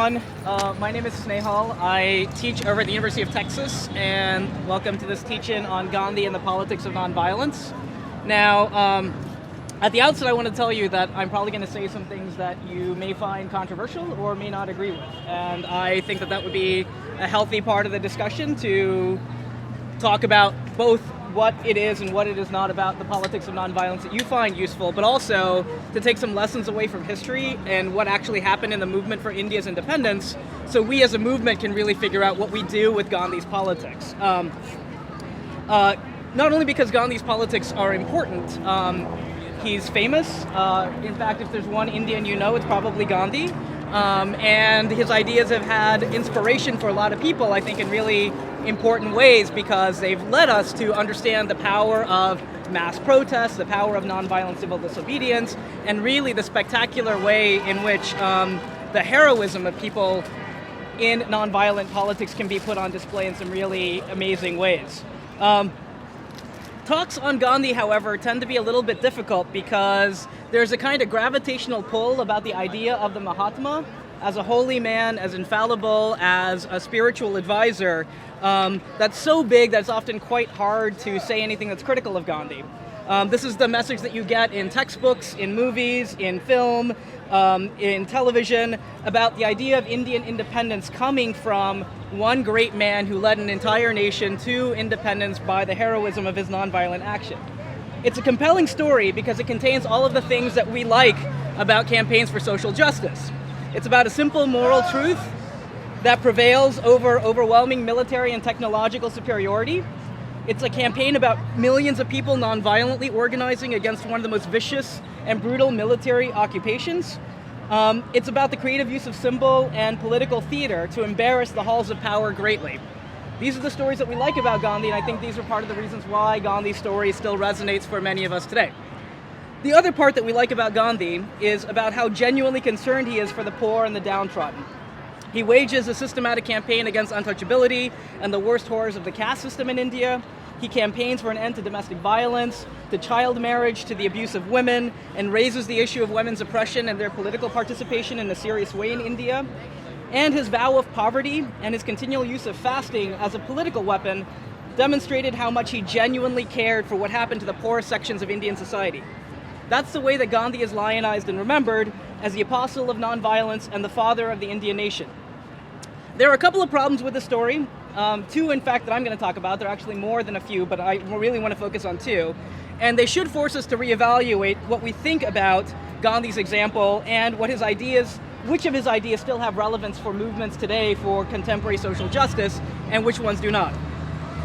everyone. My name is Snehal. I teach over at the University of Texas, and welcome to this teach-in on Gandhi and the politics of nonviolence. Now, at the outset, I want to tell you that I'm probably going to say some things that you may find controversial or may not agree with. And I think that would be a healthy part of the discussion to talk about both what it is and what it is not about the politics of nonviolence that you find useful, but also to take some lessons away from history and what actually happened in the movement for India's independence, so we as a movement can really figure out what we do with Gandhi's politics. Not only because Gandhi's politics are important, he's famous. In fact, if there's one Indian you know, it's probably Gandhi. And his ideas have had inspiration for a lot of people, I think, in really important ways, because they've led us to understand the power of mass protests, the power of nonviolent civil disobedience, and really the spectacular way in which the heroism of people in nonviolent politics can be put on display in some really amazing ways. Talks on Gandhi, however, tend to be a little bit difficult because there's a kind of gravitational pull about the idea of the Mahatma as a holy man, as infallible, as a spiritual advisor, that's so big that it's often quite hard to say anything that's critical of Gandhi. This is the message that you get in textbooks, in movies, in film, in television, about the idea of Indian independence coming from one great man who led an entire nation to independence by the heroism of his nonviolent action. It's a compelling story because it contains all of the things that we like about campaigns for social justice. It's about a simple moral truth that prevails over overwhelming military and technological superiority. It's a campaign about millions of people nonviolently organizing against one of the most vicious and brutal military occupations. It's about the creative use of symbol and political theater to embarrass the halls of power greatly. These are the stories that we like about Gandhi, and I think these are part of the reasons why Gandhi's story still resonates for many of us today. The other part that we like about Gandhi is about how genuinely concerned he is for the poor and the downtrodden. He wages a systematic campaign against untouchability and the worst horrors of the caste system in India. He campaigns for an end to domestic violence, to child marriage, to the abuse of women, and raises the issue of women's oppression and their political participation in a serious way in India. And his vow of poverty and his continual use of fasting as a political weapon demonstrated how much he genuinely cared for what happened to the poorest sections of Indian society. That's the way that Gandhi is lionized and remembered as the apostle of nonviolence and the father of the Indian nation. There are a couple of problems with the story. Two, in fact, that I'm going to talk about. There are actually more than a few, but I really want to focus on two. And they should force us to reevaluate what we think about Gandhi's example and what his ideas, which of his ideas still have relevance for movements today for contemporary social justice, and which ones do not.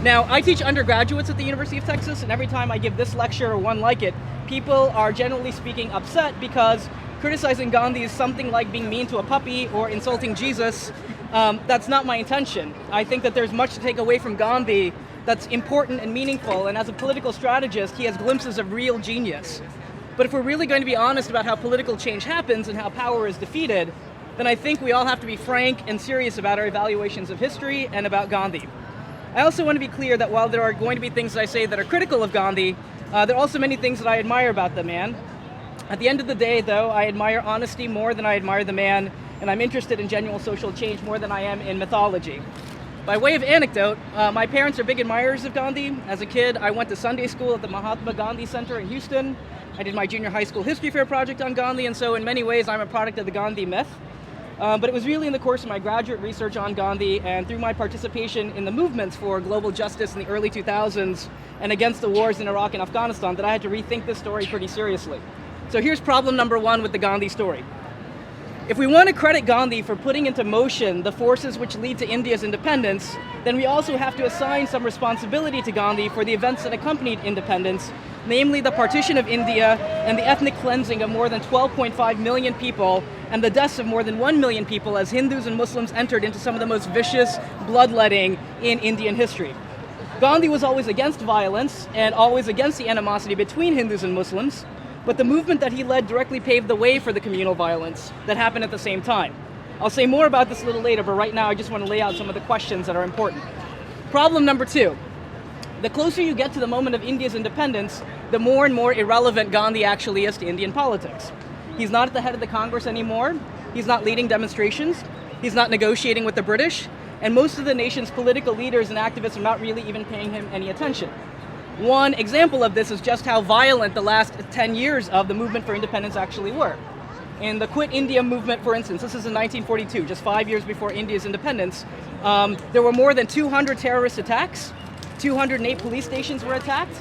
Now, I teach undergraduates at the University of Texas, and every time I give this lecture or one like it, people are generally speaking upset because criticizing Gandhi is something like being mean to a puppy or insulting Jesus. That's not my intention. I think that there's much to take away from Gandhi that's important and meaningful, and as a political strategist, he has glimpses of real genius. But if we're really going to be honest about how political change happens and how power is defeated, then I think we all have to be frank and serious about our evaluations of history and about Gandhi. I also want to be clear that while there are going to be things that I say that are critical of Gandhi, there are also many things that I admire about the man. At the end of the day, though, I admire honesty more than I admire the man, and I'm interested in genuine social change more than I am in mythology. By way of anecdote, my parents are big admirers of Gandhi. As a kid, I went to Sunday school at the Mahatma Gandhi Center in Houston. I did my junior high school history fair project on Gandhi, and so in many ways I'm a product of the Gandhi myth. But it was really in the course of my graduate research on Gandhi and through my participation in the movements for global justice in the early 2000s and against the wars in Iraq and Afghanistan that I had to rethink this story pretty seriously. So here's problem number one with the Gandhi story. If we want to credit Gandhi for putting into motion the forces which lead to India's independence, then we also have to assign some responsibility to Gandhi for the events that accompanied independence, namely the partition of India and the ethnic cleansing of more than 12.5 million people and the deaths of more than 1 million people as Hindus and Muslims entered into some of the most vicious bloodletting in Indian history. Gandhi was always against violence and always against the animosity between Hindus and Muslims, but the movement that he led directly paved the way for the communal violence that happened at the same time. I'll say more about this a little later, but right now I just want to lay out some of the questions that are important. Problem number two. The closer you get to the moment of India's independence, the more and more irrelevant Gandhi actually is to Indian politics. He's not at the head of the Congress anymore. He's not leading demonstrations. He's not negotiating with the British, and most of the nation's political leaders and activists are not really even paying him any attention. One example of this is just how violent the last 10 years of the movement for independence actually were. In the Quit India movement, for instance, this is in 1942, just 5 years before India's independence, there were more than 200 terrorist attacks, 208 police stations were attacked,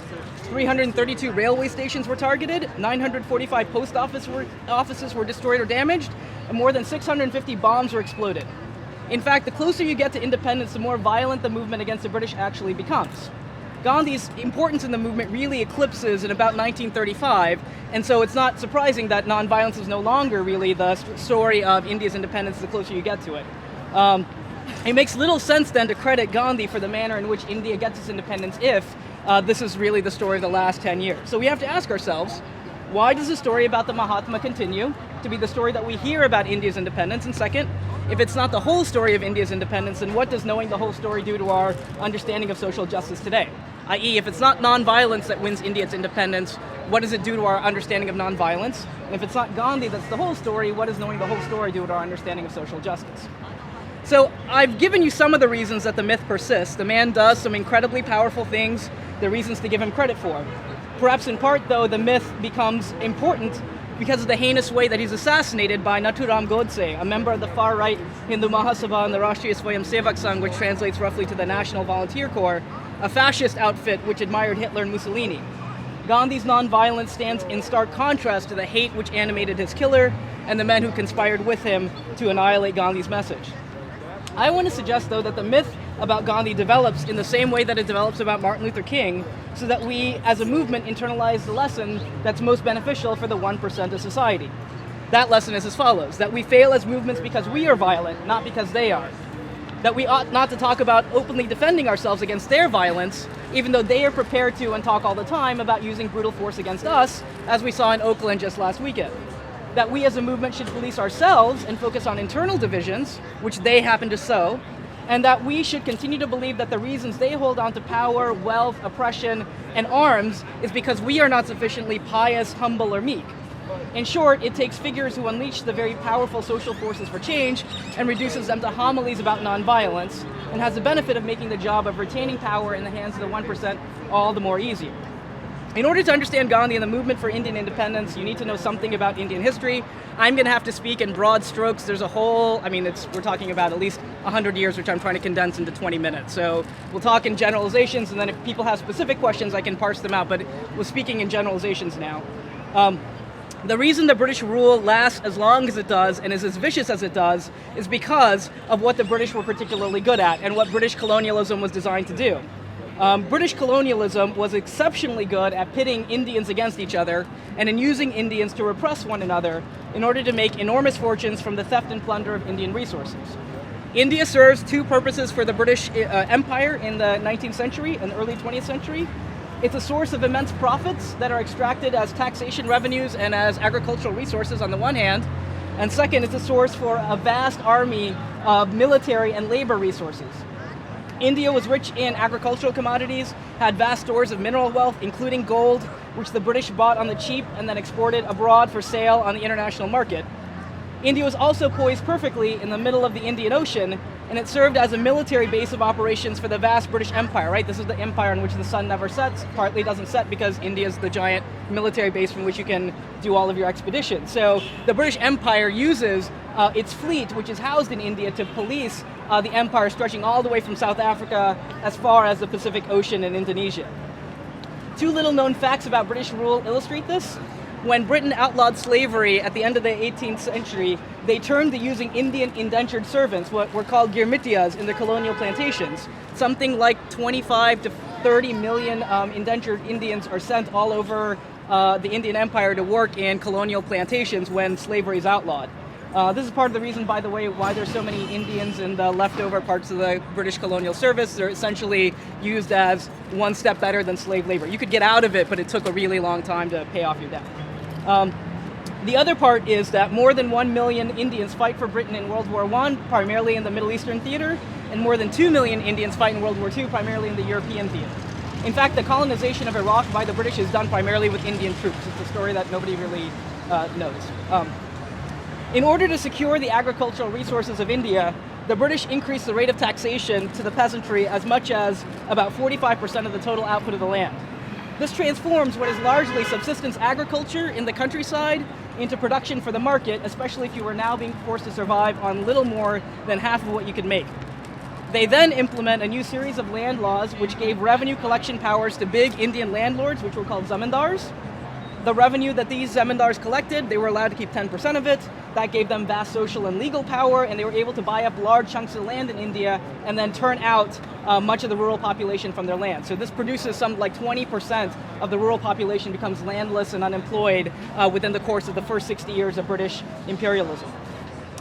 332 railway stations were targeted, 945 post offices were destroyed or damaged, and more than 650 bombs were exploded. In fact, the closer you get to independence, the more violent the movement against the British actually becomes. Gandhi's importance in the movement really eclipses in about 1935, and so it's not surprising that nonviolence is no longer really the story of India's independence the closer you get to it. It makes little sense then to credit Gandhi for the manner in which India gets its independence if this is really the story of the last 10 years. So we have to ask ourselves, why does the story about the Mahatma continue to be the story that we hear about India's independence? And second, if it's not the whole story of India's independence, then what does knowing the whole story do to our understanding of social justice today? I.e., if it's not nonviolence that wins India's independence, what does it do to our understanding of nonviolence? And if it's not Gandhi that's the whole story, what does knowing the whole story do to our understanding of social justice? So I've given you some of the reasons that the myth persists. The man does some incredibly powerful things, the reasons to give him credit for. Perhaps in part, though, the myth becomes important because of the heinous way that he's assassinated by Nathuram Godse, a member of the far-right Hindu Mahasabha and the Rashtriya Swayamsevak Sangh, which translates roughly to the National Volunteer Corps, a fascist outfit which admired Hitler and Mussolini. Gandhi's nonviolence stands in stark contrast to the hate which animated his killer and the men who conspired with him to annihilate Gandhi's message. I want to suggest, though, that the myth about Gandhi develops in the same way that it develops about Martin Luther King, so that we, as a movement, internalize the lesson that's most beneficial for the 1% of society. That lesson is as follows, that we fail as movements because we are violent, not because they are. That we ought not to talk about openly defending ourselves against their violence, even though they are prepared to and talk all the time about using brutal force against us, as we saw in Oakland just last weekend. That we as a movement should police ourselves and focus on internal divisions, which they happen to sow, and that we should continue to believe that the reasons they hold on to power, wealth, oppression, and arms is because we are not sufficiently pious, humble, or meek. In short, it takes figures who unleash the very powerful social forces for change and reduces them to homilies about nonviolence, and has the benefit of making the job of retaining power in the hands of the 1% all the more easier. In order to understand Gandhi and the movement for Indian independence, you need to know something about Indian history. I'm going to have to speak in broad strokes. There's a whole, we're talking about at least 100 years, which I'm trying to condense into 20 minutes. So we'll talk in generalizations, and then if people have specific questions, I can parse them out, but we're speaking in generalizations now. The reason the British rule lasts as long as it does and is as vicious as it does is because of what the British were particularly good at and what British colonialism was designed to do. British colonialism was exceptionally good at pitting Indians against each other and in using Indians to repress one another in order to make enormous fortunes from the theft and plunder of Indian resources. India serves two purposes for the British Empire in the 19th century and early 20th century. It's a source of immense profits that are extracted as taxation revenues and as agricultural resources on the one hand, and second, it's a source for a vast army of military and labor resources. India was rich in agricultural commodities, had vast stores of mineral wealth, including gold, which the British bought on the cheap and then exported abroad for sale on the international market. India was also poised perfectly in the middle of the Indian Ocean, and it served as a military base of operations for the vast British Empire, right? This is the empire in which the sun never sets, partly doesn't set because India is the giant military base from which you can do all of your expeditions. So the British Empire uses its fleet, which is housed in India, to police the empire stretching all the way from South Africa as far as the Pacific Ocean and Indonesia. Two little known facts about British rule illustrate this. When Britain outlawed slavery at the end of the 18th century, they turned to using Indian indentured servants, what were called girmitiyas in the colonial plantations. Something like 25 to 30 million indentured Indians are sent all over the Indian Empire to work in colonial plantations when slavery is outlawed. This is part of the reason, by the way, why there's so many Indians in the leftover parts of the British colonial service. They're essentially used as one step better than slave labor. You could get out of it, but it took a really long time to pay off your debt. The other part is that more than 1 million Indians fight for Britain in World War I, primarily in the Middle Eastern theater, and more than 2 million Indians fight in World War II, primarily in the European theater. In fact, the colonization of Iraq by the British is done primarily with Indian troops. It's a story that nobody really knows. In order to secure the agricultural resources of India, the British increased the rate of taxation to the peasantry as much as about 45% of the total output of the land. This transforms what is largely subsistence agriculture in the countryside into production for the market, especially if you were now being forced to survive on little more than half of what you could make. They then implement a new series of land laws which gave revenue collection powers to big Indian landlords, which were called zamindars. The revenue that these zamindars collected, they were allowed to keep 10% of it. That gave them vast social and legal power, and they were able to buy up large chunks of land in India and then turn out much of the rural population from their land. So this produces some like 20% of the rural population becomes landless and unemployed within the course of the first 60 years of British imperialism.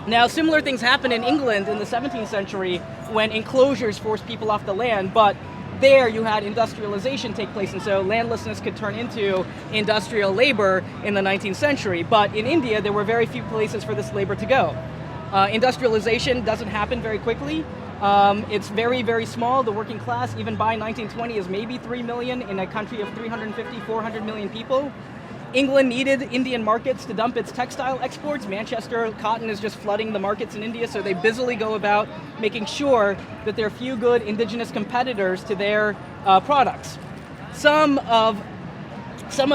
Now, similar things happened in England in the 17th century when enclosures forced people off the land, but there you had industrialization take place, and so landlessness could turn into industrial labor in the 19th century. But in India, there were very few places for this labor to go. Industrialization doesn't happen very quickly. It's very, very small. The working class, even by 1920, is maybe 3 million in a country of 350, 400 million people. England needed Indian markets to dump its textile exports. Manchester cotton is just flooding the markets in India, so they busily go about making sure that there are few good indigenous competitors to their products. Some of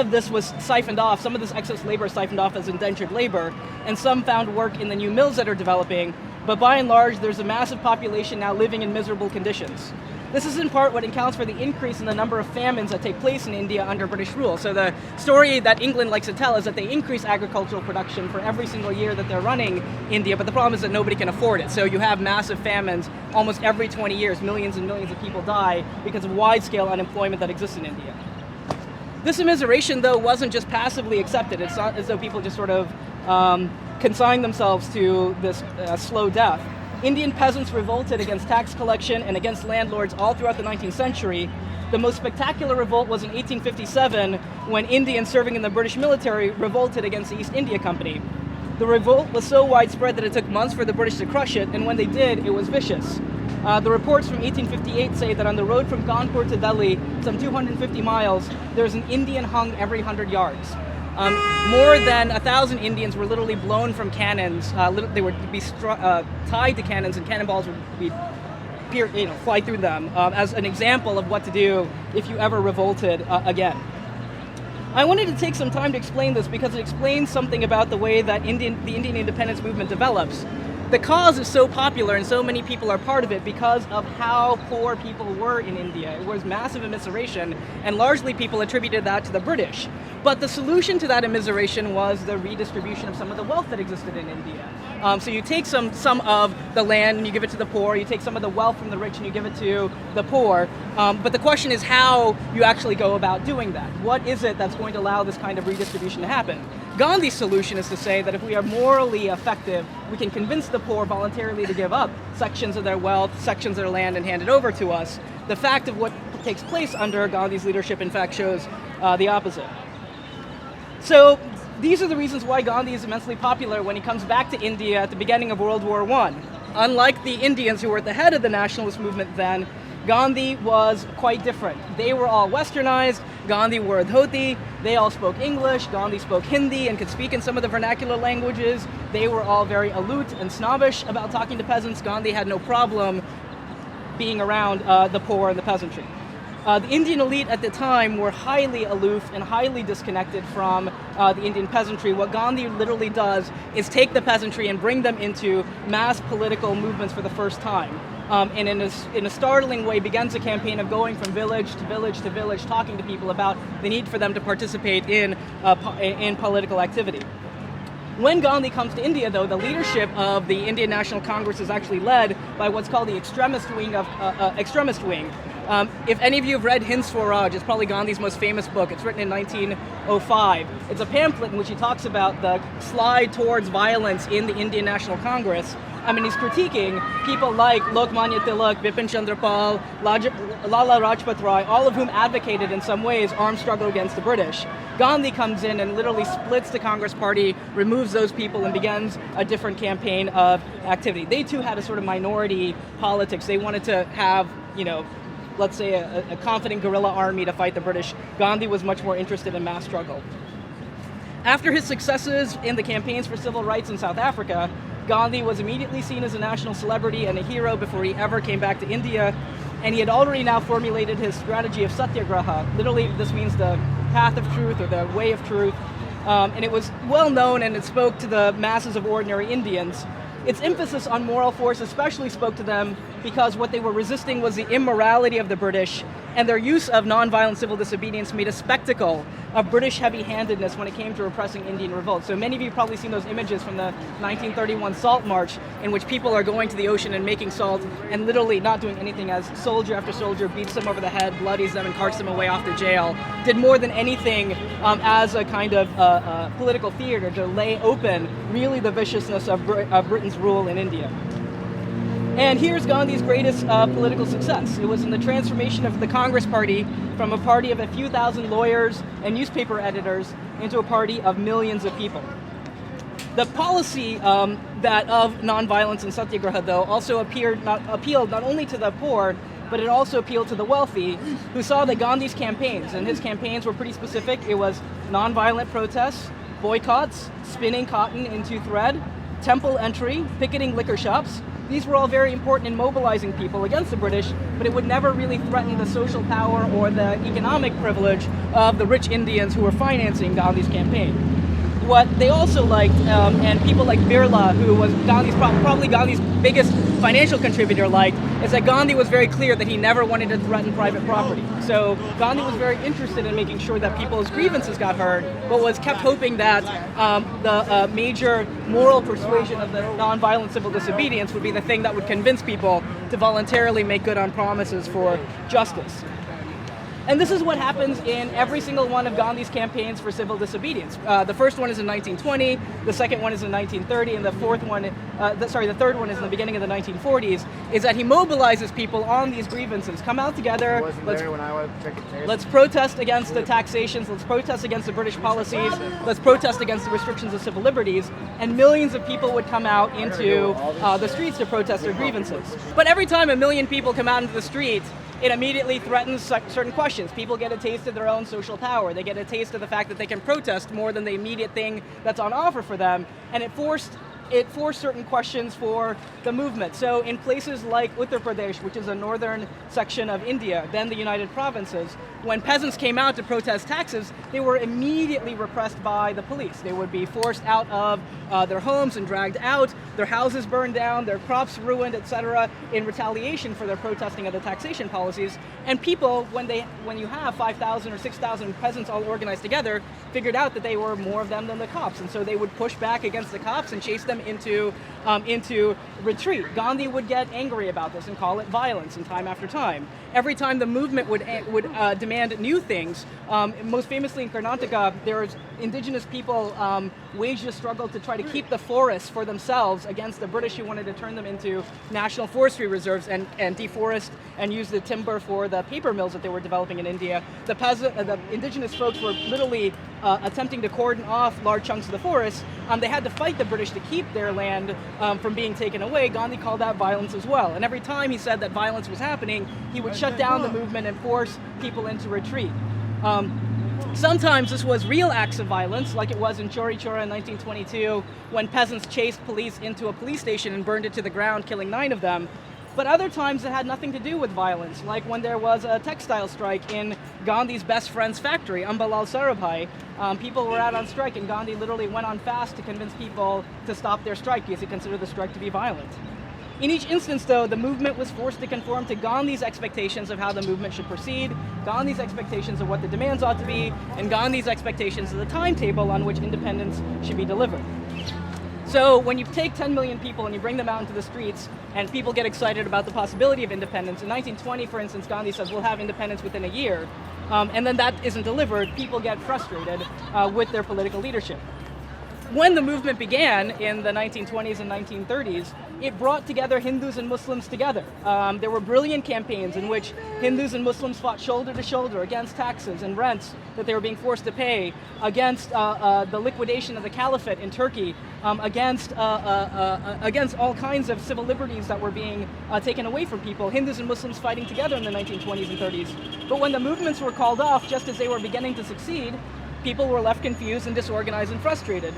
this was siphoned off, some of this excess labor siphoned off as indentured labor, and some found work in the new mills that are developing, but by and large, there's a massive population now living in miserable conditions. This is in part what accounts for the increase in the number of famines that take place in India under British rule. So the story that England likes to tell is that they increase agricultural production for every single year that they're running India, but the problem is that nobody can afford it. So you have massive famines almost every 20 years. Millions and millions of people die because of wide-scale unemployment that exists in India. This immiseration, though, wasn't just passively accepted. It's not as though people just sort of consigned themselves to this slow death. Indian peasants revolted against tax collection and against landlords all throughout the 19th century. The most spectacular revolt was in 1857 when Indians serving in the British military revolted against the East India Company. The revolt was so widespread that it took months for the British to crush it, and when they did, it was vicious. The reports from 1858 say that on the road from Kanpur to Delhi, some 250 miles, there's an Indian hung every 100 yards. More than 1,000 Indians were literally blown from cannons. They would be tied to cannons, and cannonballs would be fly through them as an example of what to do if you ever revolted again. I wanted to take some time to explain this because it explains something about the way that the Indian independence movement develops. The cause is so popular and so many people are part of it because of how poor people were in India. It was massive immiseration, and largely people attributed that to the British. But the solution to that immiseration was the redistribution of some of the wealth that existed in India. So you take some of the land and you give it to the poor, you take some of the wealth from the rich and you give it to the poor. But the question is how you actually go about doing that. What is it that's going to allow this kind of redistribution to happen? Gandhi's solution is to say that if we are morally effective, we can convince the poor voluntarily to give up sections of their wealth, sections of their land, and hand it over to us. The fact of what takes place under Gandhi's leadership, in fact, shows the opposite. So these are the reasons why Gandhi is immensely popular when he comes back to India at the beginning of World War I. Unlike the Indians who were at the head of the nationalist movement then, Gandhi was quite different. They were all westernized. Gandhi wore a dhoti. They all spoke English. Gandhi spoke Hindi and could speak in some of the vernacular languages. They were all very aloof and snobbish about talking to peasants. Gandhi had no problem being around the poor and the peasantry. The Indian elite at the time were highly aloof and highly disconnected from the Indian peasantry. What Gandhi literally does is take the peasantry and bring them into mass political movements for the first time. And in a startling way begins a campaign of going from village to village to village, talking to people about the need for them to participate in political activity. When Gandhi comes to India, though, the leadership of the Indian National Congress is actually led by what's called the extremist wing of extremist wing. If any of you have read Hind Swaraj, it's probably Gandhi's most famous book. It's written in 1905. It's a pamphlet in which he talks about the slide towards violence in the Indian National Congress. I mean, he's critiquing people like Lokmanya Tilak, Bipin Chandra Pal, Lala Rajpat Rai, all of whom advocated in some ways armed struggle against the British. Gandhi comes in and literally splits the Congress Party, removes those people, and begins a different campaign of activity. They too had a sort of minority politics. They wanted to have, let's say a confident guerrilla army to fight the British. Gandhi was much more interested in mass struggle. After his successes in the campaigns for civil rights in South Africa, Gandhi was immediately seen as a national celebrity and a hero before he ever came back to India, and he had already now formulated his strategy of satyagraha. Literally, this means the path of truth or the way of truth, and it was well known and it spoke to the masses of ordinary Indians. Its emphasis on moral force especially spoke to them because what they were resisting was the immorality of the British, and their use of nonviolent civil disobedience made a spectacle of British heavy-handedness when it came to repressing Indian revolt. So many of you have probably seen those images from the 1931 Salt March, in which people are going to the ocean and making salt and literally not doing anything as soldier after soldier beats them over the head, bloodies them, and carts them away off to jail. Did more than anything as a kind of political theater to lay open really the viciousness of Britain's rule in India. And here's Gandhi's greatest political success. It was in the transformation of the Congress Party from a party of a few thousand lawyers and newspaper editors into a party of millions of people. The policy that of nonviolence and satyagraha, though, also appealed not only to the poor, but it also appealed to the wealthy, who saw that Gandhi's campaigns, and his campaigns were pretty specific. It was nonviolent protests, boycotts, spinning cotton into thread, temple entry, picketing liquor shops. These were all very important in mobilizing people against the British, but it would never really threaten the social power or the economic privilege of the rich Indians who were financing Gandhi's campaign. What they also liked, and people like Birla, who was probably Gandhi's biggest financial contributor, liked, is that Gandhi was very clear that he never wanted to threaten private property. So Gandhi was very interested in making sure that people's grievances got heard, but was kept hoping that the major moral persuasion of the nonviolent civil disobedience would be the thing that would convince people to voluntarily make good on promises for justice. And this is what happens in every single one of Gandhi's campaigns for civil disobedience. The first one is in 1920, the second one is in 1930, and the third one is in the beginning of the 1940s, is that he mobilizes people on these grievances. Come out together, let's protest against the taxations, let's protest against the British policies, let's protest against the restrictions of civil liberties, and millions of people would come out into the streets to protest their grievances. But every time a million people come out into the street, it immediately threatens certain questions. People get a taste of their own social power. They get a taste of the fact that they can protest more than the immediate thing that's on offer for them, and it forced certain questions for the movement. So in places like Uttar Pradesh, which is a northern section of India, then the United Provinces, when peasants came out to protest taxes, they were immediately repressed by the police. They would be forced out of their homes and dragged out, their houses burned down, their crops ruined, etc., in retaliation for their protesting of the taxation policies. And people, when you have 5,000 or 6,000 peasants all organized together, figured out that they were more of them than the cops, and so they would push back against the cops and chase them into retreat. Gandhi would get angry about this and call it violence, and time after time. Every time the movement would demand new things, most famously in Karnataka, there was indigenous people waged a struggle to try to keep the forests for themselves against the British, who wanted to turn them into national forestry reserves and deforest and use the timber for the paper mills that they were developing in India. The indigenous folks were literally attempting to cordon off large chunks of the forest. They had to fight the British to keep their land from being taken away. Gandhi called that violence as well. And every time he said that violence was happening, he would shut down the movement and force people into retreat. Sometimes this was real acts of violence, like it was in Chori Chora in 1922, when peasants chased police into a police station and burned it to the ground, killing 9 of them. But other times it had nothing to do with violence, like when there was a textile strike in Gandhi's best friend's factory, Ambalal Sarabhai. People were out on strike, and Gandhi literally went on fast to convince people to stop their strike because he considered the strike to be violent. In each instance, though, the movement was forced to conform to Gandhi's expectations of how the movement should proceed, Gandhi's expectations of what the demands ought to be, and Gandhi's expectations of the timetable on which independence should be delivered. So when you take 10 million people and you bring them out into the streets and people get excited about the possibility of independence, in 1920, for instance, Gandhi says we'll have independence within a year, and then that isn't delivered, people get frustrated with their political leadership. When the movement began in the 1920s and 1930s, it brought together Hindus and Muslims together. There were brilliant campaigns in which Hindus and Muslims fought shoulder to shoulder against taxes and rents that they were being forced to pay, against the liquidation of the caliphate in Turkey, against all kinds of civil liberties that were being taken away from people, Hindus and Muslims fighting together in the 1920s and 30s. But when the movements were called off, just as they were beginning to succeed, people were left confused and disorganized and frustrated.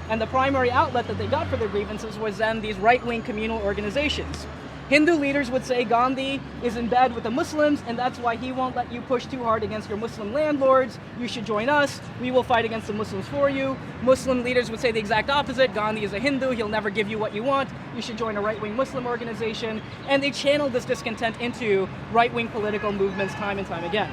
And the primary outlet that they got for their grievances was then these right-wing communal organizations. Hindu leaders would say Gandhi is in bed with the Muslims, and that's why he won't let you push too hard against your Muslim landlords. You should join us. We will fight against the Muslims for you. Muslim leaders would say the exact opposite. Gandhi is a Hindu. He'll never give you what you want. You should join a right-wing Muslim organization. And they channeled this discontent into right-wing political movements time and time again.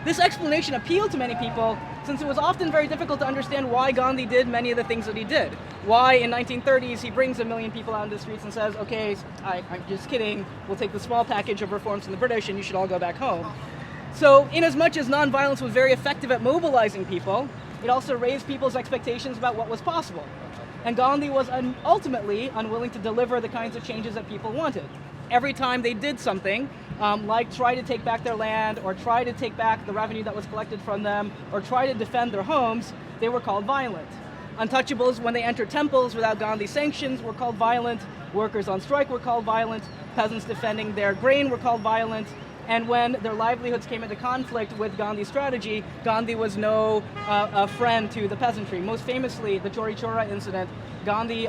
This explanation appealed to many people since it was often very difficult to understand why Gandhi did many of the things that he did. Why in 1930s he brings 1 million people out into the streets and says, okay, I'm just kidding, we'll take the small package of reforms from the British and you should all go back home. So inasmuch as nonviolence was very effective at mobilizing people, it also raised people's expectations about what was possible. And Gandhi was ultimately unwilling to deliver the kinds of changes that people wanted. Every time they did something, like try to take back their land, or try to take back the revenue that was collected from them, or try to defend their homes, they were called violent. Untouchables, when they entered temples without Gandhi sanctions, were called violent. Workers on strike were called violent. Peasants defending their grain were called violent. And when their livelihoods came into conflict with Gandhi's strategy, Gandhi was no friend to the peasantry. Most famously, the Chori Chora incident, Gandhi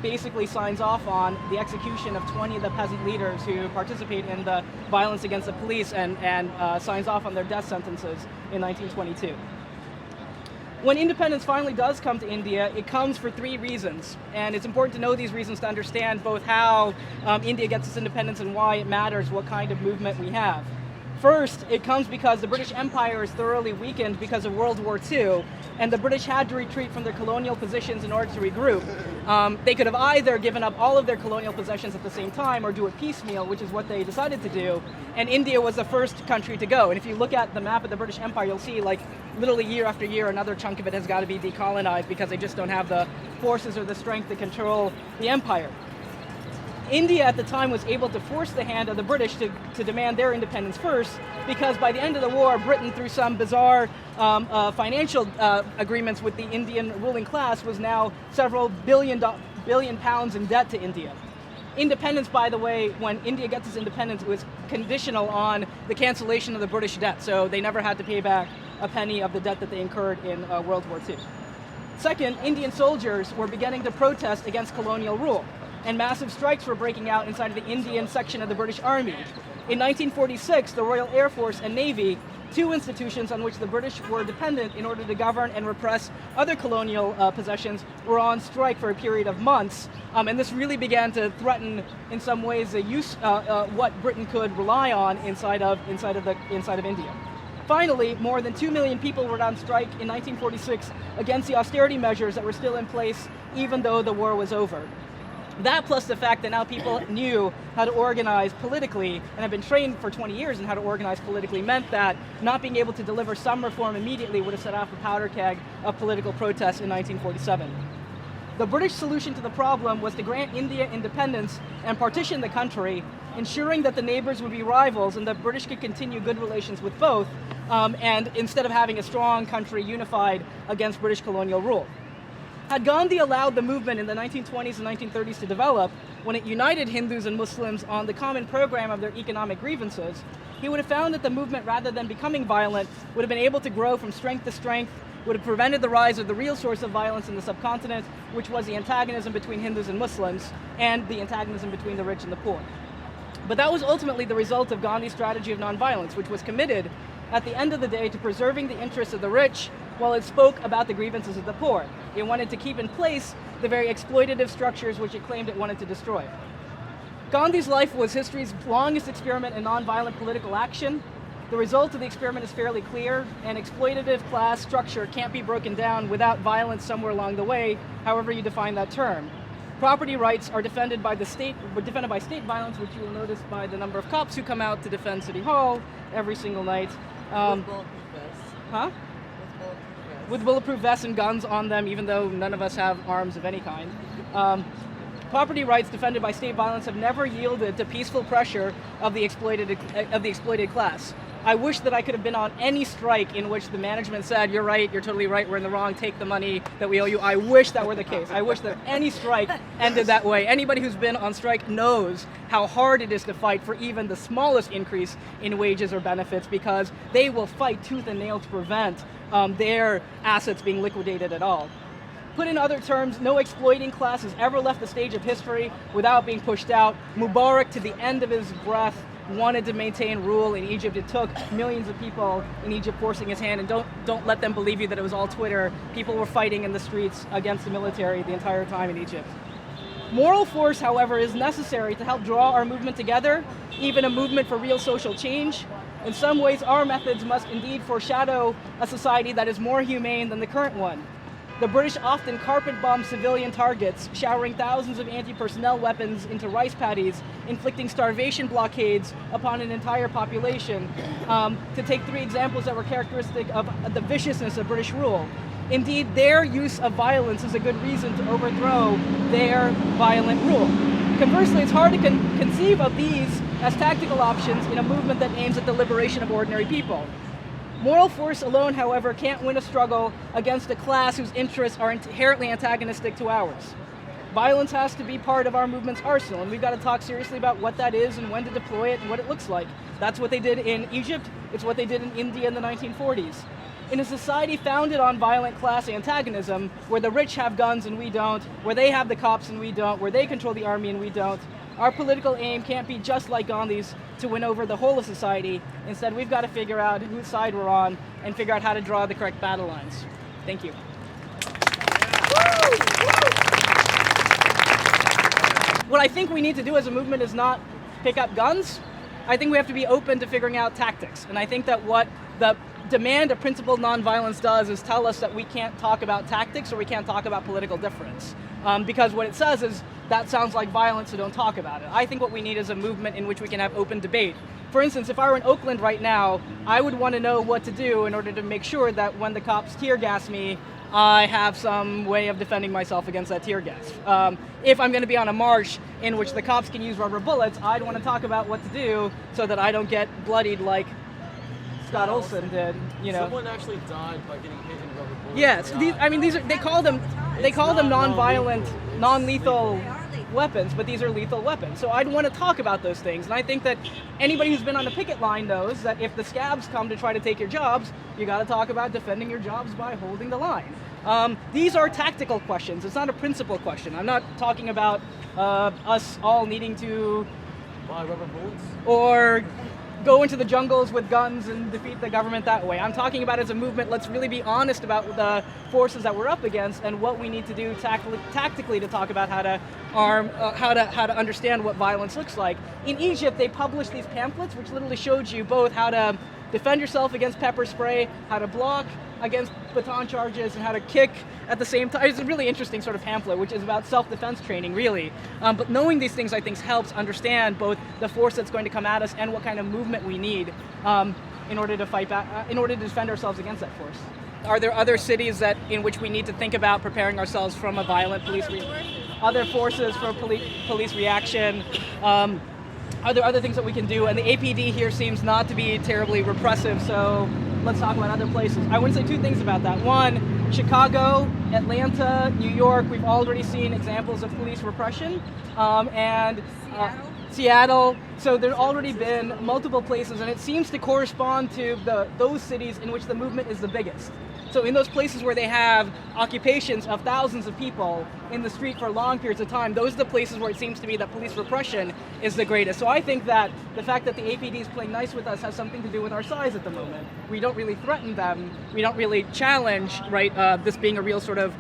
basically signs off on the execution of 20 of the peasant leaders who participate in the violence against the police and signs off on their death sentences in 1922. When independence finally does come to India, it comes for 3 reasons. And it's important to know these reasons to understand both how India gets its independence and why it matters what kind of movement we have. First, it comes because the British Empire is thoroughly weakened because of World War II, and the British had to retreat from their colonial positions in order to regroup. They could have either given up all of their colonial possessions at the same time or do it piecemeal, which is what they decided to do, and India was the first country to go. And if you look at the map of the British Empire, you'll see like literally year after year another chunk of it has got to be decolonized because they just don't have the forces or the strength to control the empire. India at the time was able to force the hand of the British to demand their independence first, because by the end of the war, Britain, through some bizarre financial agreements with the Indian ruling class, was now several billion pounds in debt to India. Independence, by the way, when India gets its independence, was conditional on the cancellation of the British debt, so they never had to pay back a penny of the debt that they incurred in World War II. Second, Indian soldiers were beginning to protest against colonial rule, and massive strikes were breaking out inside of the Indian section of the British Army. In 1946, the Royal Air Force and Navy, 2 institutions on which the British were dependent in order to govern and repress other colonial possessions, were on strike for a period of months. And this really began to threaten, in some ways, the use what Britain could rely on inside of India. Finally, more than 2 million people were on strike in 1946 against the austerity measures that were still in place, even though the war was over. That, plus the fact that now people knew how to organize politically and have been trained for 20 years in how to organize politically, meant that not being able to deliver some reform immediately would have set off a powder keg of political protests in 1947. The British solution to the problem was to grant India independence and partition the country, ensuring that the neighbors would be rivals and the British could continue good relations with both, and instead of having a strong country unified against British colonial rule. Had Gandhi allowed the movement in the 1920s and 1930s to develop, when it united Hindus and Muslims on the common program of their economic grievances, he would have found that the movement, rather than becoming violent, would have been able to grow from strength to strength, would have prevented the rise of the real source of violence in the subcontinent, which was the antagonism between Hindus and Muslims, and the antagonism between the rich and the poor. But that was ultimately the result of Gandhi's strategy of nonviolence, which was committed, at the end of the day, to preserving the interests of the rich, while it spoke about the grievances of the poor. It wanted to keep in place the very exploitative structures which it claimed it wanted to destroy. Gandhi's life was history's longest experiment in nonviolent political action. The result of the experiment is fairly clear. An exploitative class structure can't be broken down without violence somewhere along the way, however you define that term. Property rights are defended by state violence, which you will notice by the number of cops who come out to defend City Hall every single night. With bulletproof vests and guns on them, even though none of us have arms of any kind. Property rights defended by state violence have never yielded to peaceful pressure of the exploited class. I wish that I could have been on any strike in which the management said, "You're right, you're totally right, we're in the wrong, take the money that we owe you." I wish that were the case. I wish that any strike ended that way. Anybody who's been on strike knows how hard it is to fight for even the smallest increase in wages or benefits, because they will fight tooth and nail to prevent their assets being liquidated at all. Put in other terms, no exploiting class has ever left the stage of history without being pushed out. Mubarak, to the end of his breath, wanted to maintain rule in Egypt. It took millions of people in Egypt forcing his hand, and don't let them believe you that it was all Twitter. People were fighting in the streets against the military the entire time in Egypt. Moral force, however, is necessary to help draw our movement together, even a movement for real social change. In some ways, our methods must indeed foreshadow a society that is more humane than the current one. The British often carpet bomb civilian targets, showering thousands of anti-personnel weapons into rice paddies, inflicting starvation blockades upon an entire population, to take three examples that were characteristic of the viciousness of British rule. Indeed, their use of violence is a good reason to overthrow their violent rule. Conversely, it's hard to conceive of these as tactical options in a movement that aims at the liberation of ordinary people. Moral force alone, however, can't win a struggle against a class whose interests are inherently antagonistic to ours. Violence has to be part of our movement's arsenal, and we've got to talk seriously about what that is and when to deploy it and what it looks like. That's what they did in Egypt. It's what they did in India in the 1940s. In a society founded on violent class antagonism, where the rich have guns and we don't, where they have the cops and we don't, where they control the army and we don't, our political aim can't be just like Gandhi's to win over the whole of society. Instead, we've got to figure out whose side we're on and figure out how to draw the correct battle lines. Thank you. What I think we need to do as a movement is not pick up guns. I think we have to be open to figuring out tactics. And I think that what the demand of principled nonviolence does is tell us that we can't talk about tactics or we can't talk about political difference. Because what it says is, that sounds like violence, so don't talk about it. I think what we need is a movement in which we can have open debate. For instance, if I were in Oakland right now, I would want to know what to do in order to make sure that when the cops tear gas me, I have some way of defending myself against that tear gas. If I'm going to be on a march in which the cops can use rubber bullets, I'd want to talk about what to do so that I don't get bloodied like Scott Olson did. You know, someone actually died by getting hit in rubber bullets. Yes, they call them non-violent, non-lethal weapons, but these are lethal weapons. So I'd want to talk about those things, and I think that anybody who's been on a picket line knows that if the scabs come to try to take your jobs, you got to talk about defending your jobs by holding the line. These are tactical questions. It's not a principle question. I'm not talking about us all needing to buy rubber bullets or go into the jungles with guns and defeat the government that way. I'm talking about as a movement, let's really be honest about the forces that we're up against and what we need to do tactically to talk about how to arm, how to understand what violence looks like. In Egypt, they published these pamphlets which literally showed you both how to defend yourself against pepper spray, how to block against baton charges, and how to kick at the same time. It's a really interesting sort of pamphlet, which is about self-defense training, really. But knowing these things, I think, helps understand both the force that's going to come at us and what kind of movement we need in order to fight back, in order to defend ourselves against that force. Are there other cities in which we need to think about preparing ourselves from a violent other forces for police reaction? Are there other things that we can do? And the APD here seems not to be terribly repressive, so let's talk about other places. I want to say two things about that. One, Chicago, Atlanta, New York, we've already seen examples of police repression. Seattle. So there's already been multiple places, and it seems to correspond to those cities in which the movement is the biggest. So in those places where they have occupations of thousands of people in the street for long periods of time, those are the places where it seems to be that police repression is the greatest. So I think that the fact that the APD is playing nice with us has something to do with our size at the moment. We don't really threaten them. We don't really challenge, right, this being a real sort of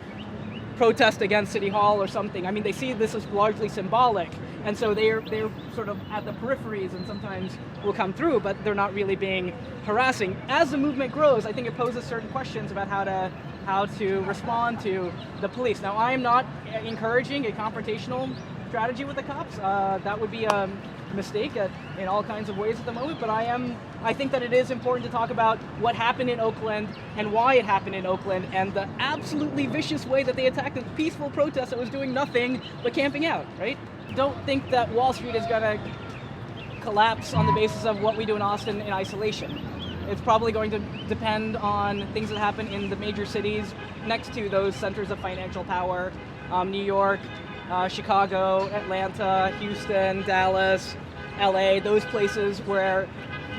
protest against City Hall or something. I mean, they see this as largely symbolic, and so they're sort of at the peripheries and sometimes will come through, but they're not really being harassing. As the movement grows, I think it poses certain questions about how to respond to the police. Now, I am not encouraging a confrontational strategy with the cops. That would be a mistake in all kinds of ways at the moment, but I think that it is important to talk about what happened in Oakland and why it happened in Oakland and the absolutely vicious way that they attacked a peaceful protest that was doing nothing but camping out, right? Don't think that Wall Street is going to collapse on the basis of what we do in Austin in isolation. It's probably going to depend on things that happen in the major cities next to those centers of financial power, New York, Chicago, Atlanta, Houston, Dallas, LA, those places where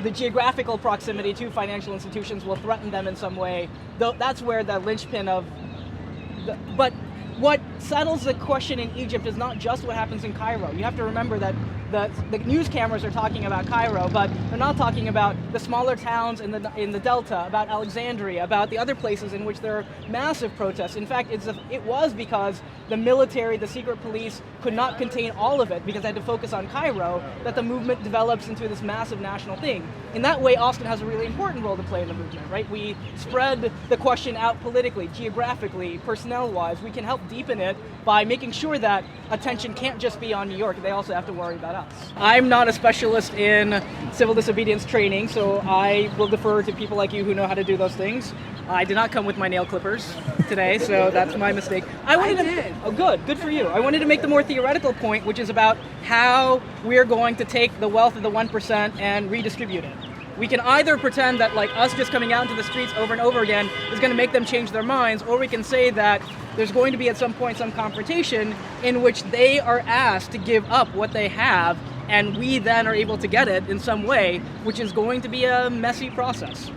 the geographical proximity to financial institutions will threaten them in some way. Though that's where the linchpin of but what settles the question in Egypt is not just what happens in Cairo. You have to remember that the news cameras are talking about Cairo, but they're not talking about the smaller towns in the Delta, about Alexandria, about the other places in which there are massive protests. In fact, it was because the military, the secret police, could not contain all of it because they had to focus on Cairo, that the movement develops into this massive national thing. In that way, Austin has a really important role to play in the movement, right? We spread the question out politically, geographically, personnel-wise. We can help deepen it by making sure that attention can't just be on New York. They also have to worry about us. I'm not a specialist in civil disobedience training, so I will defer to people like you who know how to do those things. I did not come with my nail clippers today, so that's my mistake. I did. Oh, good for you. I wanted to make the more theoretical point, which is about how we're going to take the wealth of the 1% and redistribute it. We can either pretend that like us just coming out into the streets over and over again is going to make them change their minds, or we can say that there's going to be at some point some confrontation in which they are asked to give up what they have, and we then are able to get it in some way, which is going to be a messy process.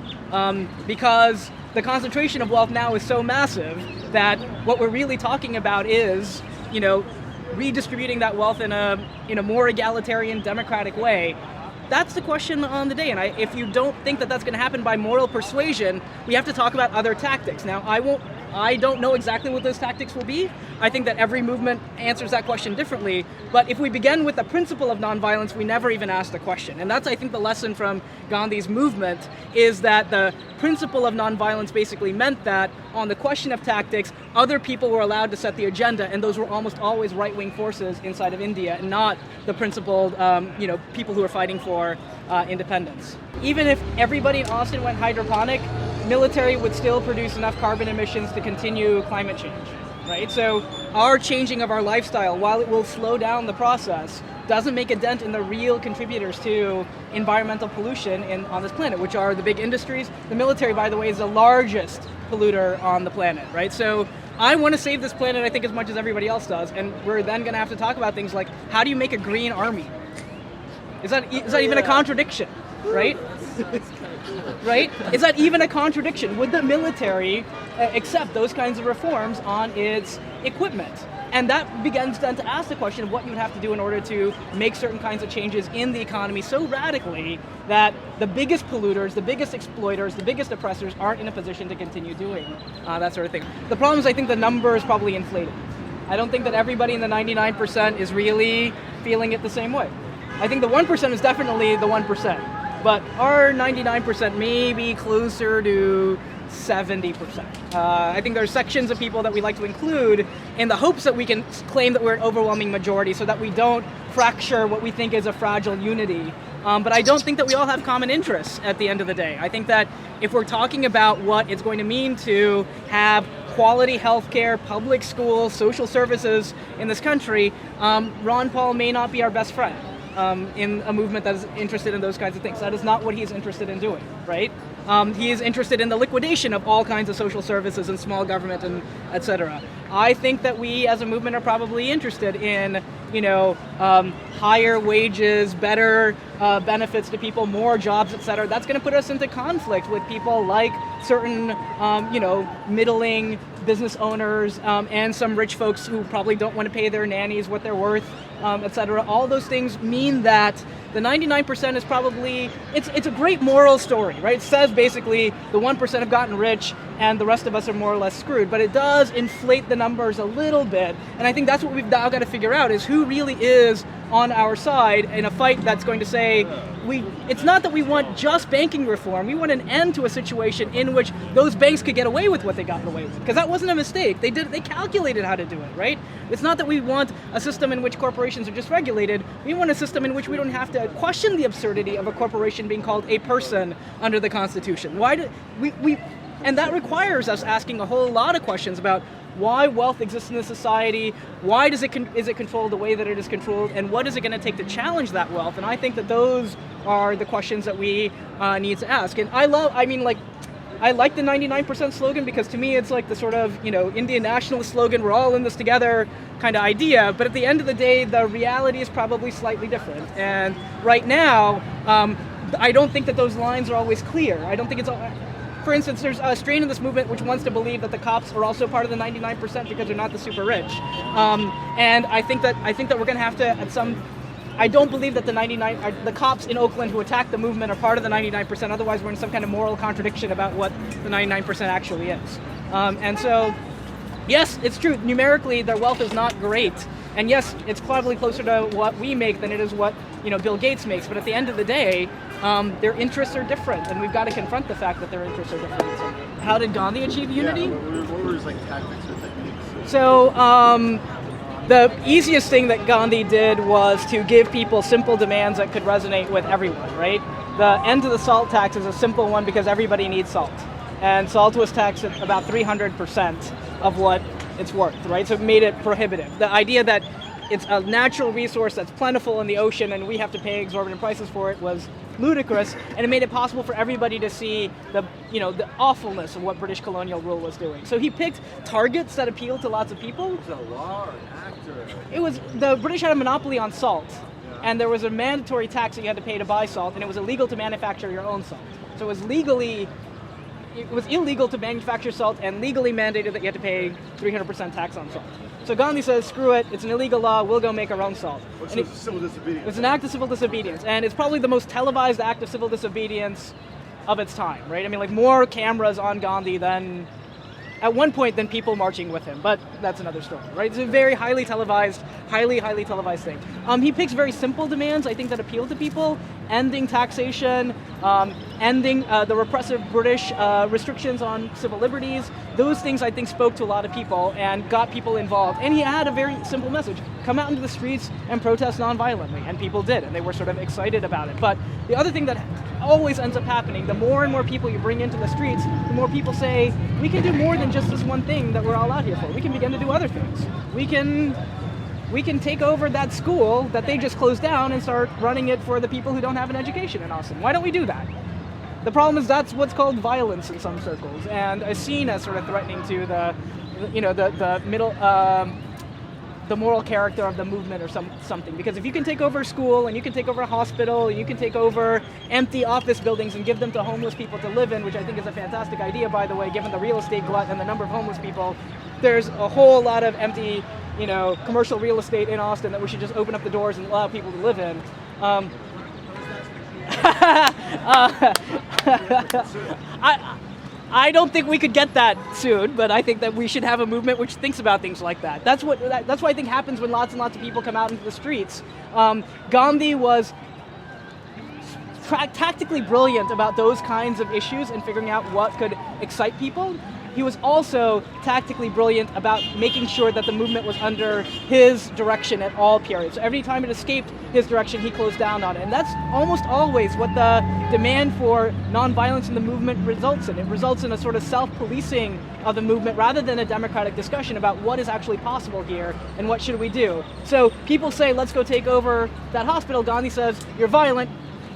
Because the concentration of wealth now is so massive that what we're really talking about is, redistributing that wealth in a more egalitarian, democratic way. That's the question on the day, and if you don't think that that's going to happen by moral persuasion, we have to talk about other tactics. Now, I don't know exactly what those tactics will be. I think that every movement answers that question differently, but if we begin with the principle of nonviolence, we never even ask the question. And that's, I think, the lesson from Gandhi's movement, is that the principle of nonviolence basically meant that on the question of tactics, other people were allowed to set the agenda, and those were almost always right-wing forces inside of India, and not the principled, people who are fighting for independence. Even if everybody in Austin went hydroponic, military would still produce enough carbon emissions to continue climate change, right? So our changing of our lifestyle, while it will slow down the process, doesn't make a dent in the real contributors to environmental pollution on this planet, which are the big industries. The military, by the way, is the largest polluter on the planet, right? So I want to save this planet, I think, as much as everybody else does, and we're then going to have to talk about things like, how do you make a green army? Is that even a contradiction, right? Right? Is that even a contradiction? Would the military accept those kinds of reforms on its equipment? And that begins then to ask the question of what you would have to do in order to make certain kinds of changes in the economy so radically that the biggest polluters, the biggest exploiters, the biggest oppressors aren't in a position to continue doing that sort of thing. The problem is, I think the number is probably inflated. I don't think that everybody in the 99% is really feeling it the same way. I think the 1% is definitely the 1%. But our 99% may be closer to 70%. I think there are sections of people that we like to include in the hopes that we can claim that we're an overwhelming majority so that we don't fracture what we think is a fragile unity. But I don't think that we all have common interests at the end of the day. I think that if we're talking about what it's going to mean to have quality healthcare, public schools, social services in this country, Ron Paul may not be our best friend. In a movement that is interested in those kinds of things. That is not what he's interested in doing, right? He is interested in the liquidation of all kinds of social services and small government and et cetera. I think that we as a movement are probably interested in, higher wages, better benefits to people, more jobs, et cetera. That's going to put us into conflict with people like certain, middling business owners and some rich folks who probably don't want to pay their nannies what they're worth, et cetera. All those things mean that the 99% is probably, it's a great moral story, right? It says basically the 1% have gotten rich and the rest of us are more or less screwed, but it does inflate the numbers a little bit, and I think that's what we've now got to figure out, is who really is on our side in a fight that's going to say, it's not that we want just banking reform, we want an end to a situation in which those banks could get away with what they got away with, because that wasn't a mistake. They calculated how to do it, right? It's not that we want a system in which corporations are just regulated, we want a system in which we don't have to question the absurdity of a corporation being called a person under the Constitution. Why do and that requires us asking a whole lot of questions about why wealth exists in this society, why is it controlled the way that it is controlled, and what is it going to take to challenge that wealth? And I think that those are the questions that we need to ask. And I like the 99% slogan, because to me it's like the sort of, Indian nationalist slogan, we're all in this together kind of idea, but at the end of the day, the reality is probably slightly different. And right now, I don't think that those lines are always clear. I don't think it's all. For instance, there's a strain in this movement which wants to believe that the cops are also part of the 99% because they're not the super rich, and I think that we're going to have to at some. I don't believe that the cops in Oakland who attacked the movement are part of the 99%. Otherwise, we're in some kind of moral contradiction about what the 99% actually is. And so, yes, it's true. Numerically, their wealth is not great, and yes, it's probably closer to what we make than it is what Bill Gates makes. But at the end of the day, their interests are different, and we've got to confront the fact that their interests are different. How did Gandhi achieve unity? What were his tactics or techniques? So the easiest thing that Gandhi did was to give people simple demands that could resonate with everyone, right? The end of the salt tax is a simple one because everybody needs salt. And salt was taxed at about 300% of what it's worth, right? So it made it prohibitive. The idea that it's a natural resource that's plentiful in the ocean and we have to pay exorbitant prices for it was ludicrous, and it made it possible for everybody to see the awfulness of what British colonial rule was doing. So he picked targets that appealed to lots of people. He's a large actor. The British had a monopoly on salt, and there was a mandatory tax that you had to pay to buy salt, and it was illegal to manufacture your own salt. So it was illegal to manufacture salt and legally mandated that you had to pay 300% tax on salt. So Gandhi says, screw it, it's an illegal law, we'll go make our own salt. So it's civil disobedience. It's an act of civil disobedience, and it's probably the most televised act of civil disobedience of its time, right? I mean, more cameras on Gandhi than, at one point, than people marching with him, but that's another story, right? It's a very highly televised thing. He picks very simple demands, I think, that appeal to people: ending taxation, ending the repressive British restrictions on civil liberties. Those things, I think, spoke to a lot of people and got people involved. And he had a very simple message: come out into the streets and protest nonviolently. And people did, and they were sort of excited about it. But the other thing that always ends up happening, the more and more people you bring into the streets, the more people say, we can do more than just this one thing that we're all out here for. We can begin to do other things. We can take over that school that they just closed down and start running it for the people who don't have an education in Austin. Why don't we do that? The problem is that's what's called violence in some circles, and is seen as sort of threatening to the moral character of the movement or something. Because if you can take over a school, and you can take over a hospital, and you can take over empty office buildings and give them to homeless people to live in, which I think is a fantastic idea, by the way, given the real estate glut and the number of homeless people. There's a whole lot of empty, commercial real estate in Austin that we should just open up the doors and allow people to live in. I don't think we could get that soon, but I think that we should have a movement which thinks about things like that. That's what I think happens when lots and lots of people come out into the streets. Gandhi was tactically brilliant about those kinds of issues and figuring out what could excite people. He was also tactically brilliant about making sure that the movement was under his direction at all periods. So every time it escaped his direction, he closed down on it. And that's almost always what the demand for nonviolence in the movement results in. It results in a sort of self-policing of the movement rather than a democratic discussion about what is actually possible here and what should we do. So people say, let's go take over that hospital. Gandhi says, you're violent,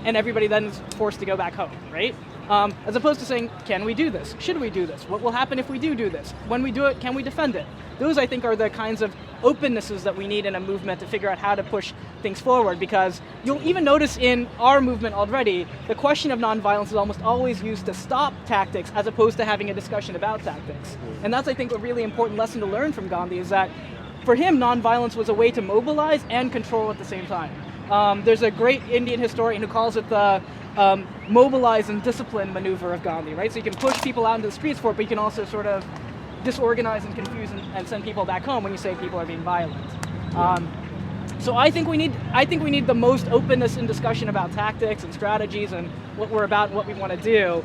and everybody then is forced to go back home, right? As opposed to saying, can we do this? Should we do this? What will happen if we do this? When we do it, can we defend it? Those, I think, are the kinds of opennesses that we need in a movement to figure out how to push things forward, because you'll even notice in our movement already, the question of nonviolence is almost always used to stop tactics as opposed to having a discussion about tactics. And that's, I think, a really important lesson to learn from Gandhi, is that for him, nonviolence was a way to mobilize and control at the same time. There's a great Indian historian who calls it the mobilize and discipline maneuver of Gandhi, right? So you can push people out into the streets for it, but you can also sort of disorganize and confuse and send people back home when you say people are being violent. So I think we need the most openness in discussion about tactics and strategies and what we're about and what we want to do.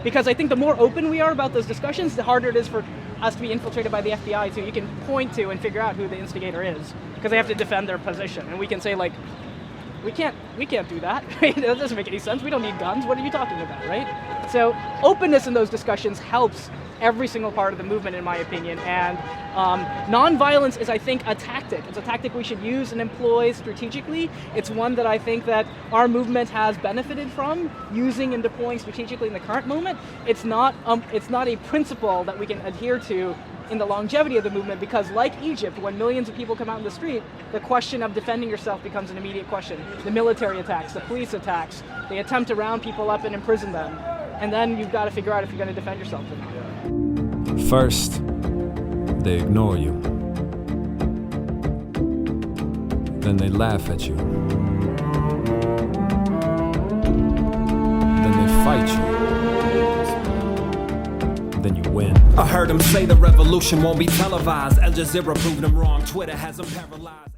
Because I think the more open we are about those discussions, the harder it is for us to be infiltrated by the FBI, so you can point to and figure out who the instigator is, because they have to defend their position. And we can say, like, we can't do that, right? That doesn't make any sense. We don't need guns. What are you talking about, right? So openness in those discussions helps every single part of the movement, in my opinion. And nonviolence is, I think, a tactic. It's a tactic we should use and employ strategically. It's one that I think that our movement has benefited from using and deploying strategically in the current moment. It's not a principle that we can adhere to in the longevity of the movement, because like Egypt, when millions of people come out in the street, the question of defending yourself becomes an immediate question. The military attacks, the police attacks, they attempt to round people up and imprison them. And then you've got to figure out if you're going to defend yourself or not. First, they ignore you. Then they laugh at you. Then they fight you. Then you win. I heard him say the revolution won't be televised. Al Jazeera proved him wrong. Twitter has him paralyzed.